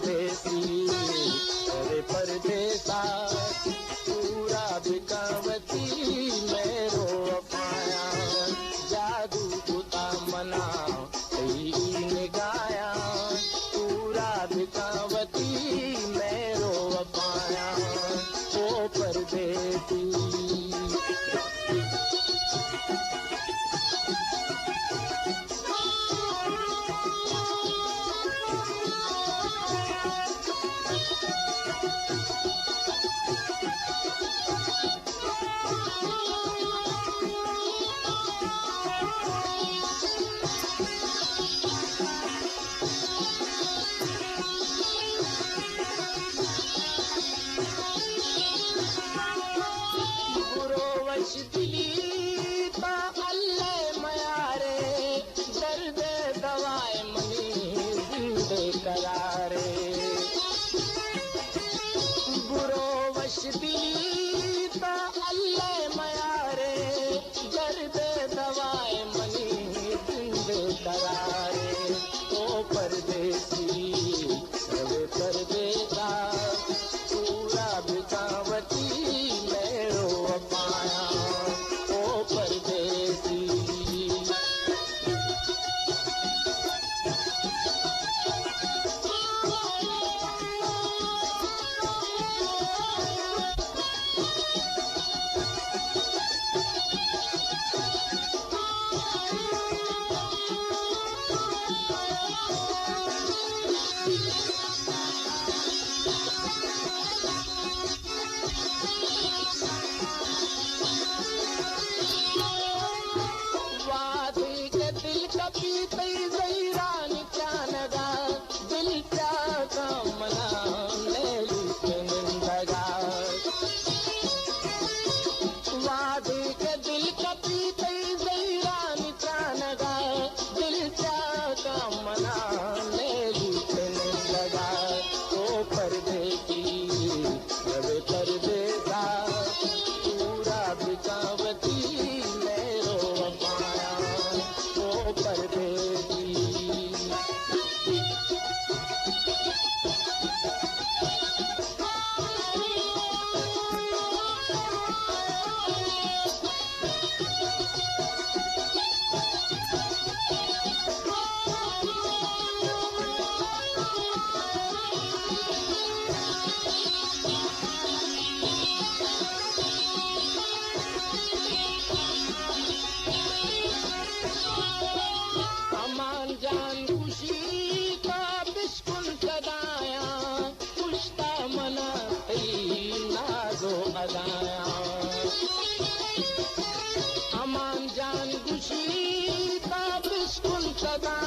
परदेसी अरे परदेसा पूरा बिकावती मैं रो पाया जादू कुता मना ने गाया पूरा बिकावती मैं रो पाया वो परदेसी दिली ता अल्लाह मयारे दर्द दवाए मनी जिंदे करारे बुरो वश दिली ता अल्लाह मयारे दर्द दवाए मनी जिंदे करारे ओ परदेसी वे परदेसा पूरा बिकावती मैं रो पाया ओ परदेसी परदेसा पूरा बिकावती मैं रो पाया ओ परदेसी अदाया अमान जान खुशी का बिस्कुल सदा